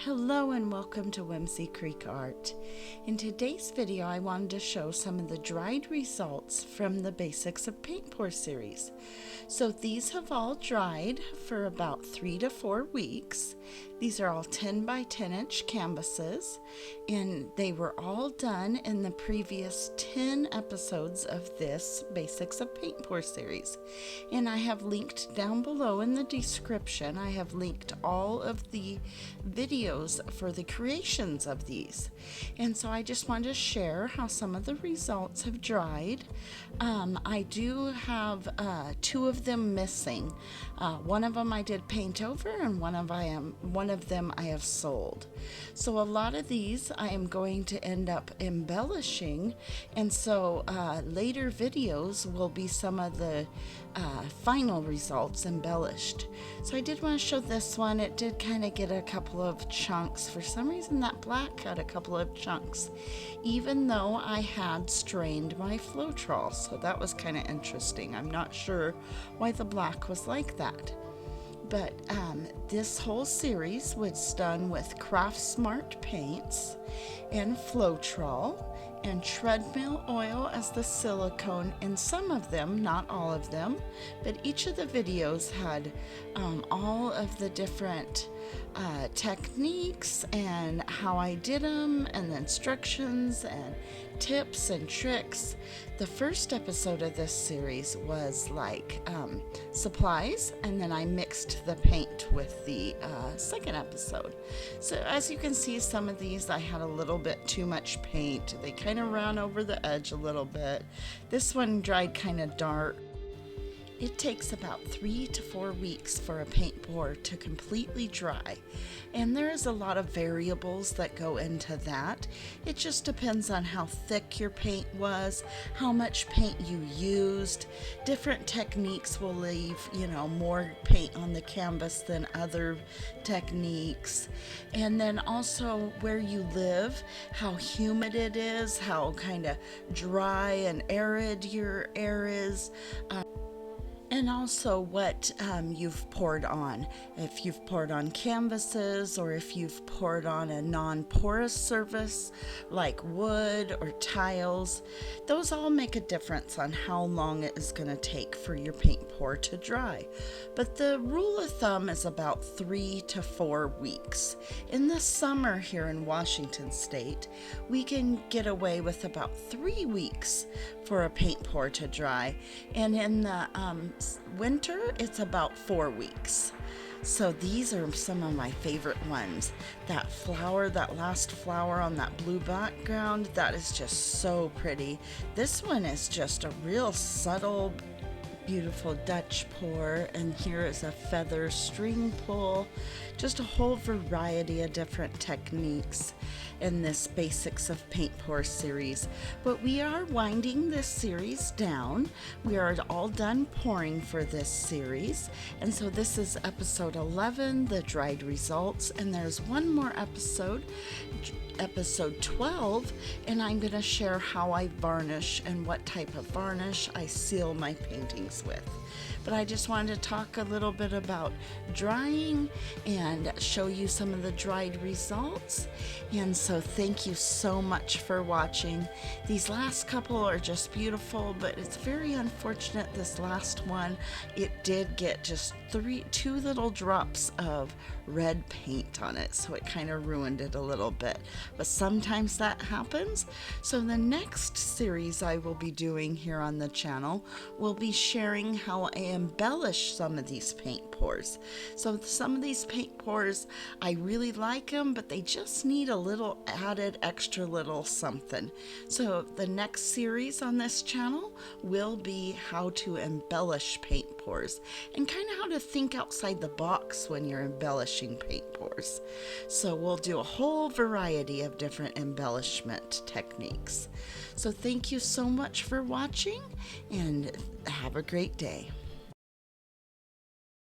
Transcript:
Hello and welcome to Whimsy Creek Art. In today's video I wanted to show some of the dried results from the Basics of Paint Pour series. So these have all dried for about 3 to 4 weeks. These are all 10 by 10 inch canvases, and they were all done in the previous 10 episodes of this Basics of Paint Pour series. And I have linked down below in the description, I have linked all of the videos for the creations of these. And so I just wanted to share how some of the results have dried. I do have 2 of them missing. One of them I did paint over, and one of them I have sold. So a lot of these I am going to end up embellishing, and so later videos will be some of the final results embellished. So I did want to show this one. It did kind of get a couple of chunks. For some reason that black had a couple of chunks, even though I had strained my Floetrol. So that was kind of interesting. I'm not sure why the black was like that. But this whole series was done with Craft Smart paints and Floetrol and treadmill oil as the silicone in some of them, not all of them, but each of the videos had all of the different techniques and how I did them, and the instructions and tips and tricks. The first episode of this series was like supplies, and then I mixed the paint with the second episode. So as you can see, some of these I had a little bit too much paint. They kind of ran over the edge a little bit. This one dried kind of dark. It takes about 3 to 4 weeks for a paint pour to completely dry, and there is a lot of variables that go into that. It just depends on how thick your paint was, how much paint you used. Different techniques will leave, more paint on the canvas than other techniques. And then also where you live, how humid it is, how kind of dry and arid your air is. And also what you've poured on. If you've poured on canvases, or if you've poured on a non-porous surface like wood or tiles, those all make a difference on how long it is going to take for your paint pour to dry. But the rule of thumb is about 3 to 4 weeks. In the summer here in Washington State, we can get away with about 3 weeks for a paint pour to dry, and in the winter it's about 4 weeks. So these are some of my favorite ones. That flower, that last flower on that blue background, that is just so pretty. This one is just a real subtle, beautiful Dutch pour, and here is a feather string pull. Just a whole variety of different techniques in this Basics of Paint Pour series. But we are winding this series down. We are all done pouring for this series, and so this is episode 11, the dried results, and there's one more episode 12, and I'm going to share how I varnish and what type of varnish I seal my paintings with. But I just wanted to talk a little bit about drying and show you some of the dried results. And so thank you so much for watching. These last couple are just beautiful, but it's very unfortunate this last one, it did get just 2 little drops of red paint on it, so it kind of ruined it a little bit. But sometimes that happens. So the next series I will be doing here on the channel will be sharing how I embellish some of these paint pours. So some of these paint pours, I really like them, but they just need a little added extra little something. So the next series on this channel will be how to embellish paint pours, and kind of how to think outside the box when you're embellishing paint pours. So we'll do a whole variety of different embellishment techniques. So thank you so much for watching, and have a great day.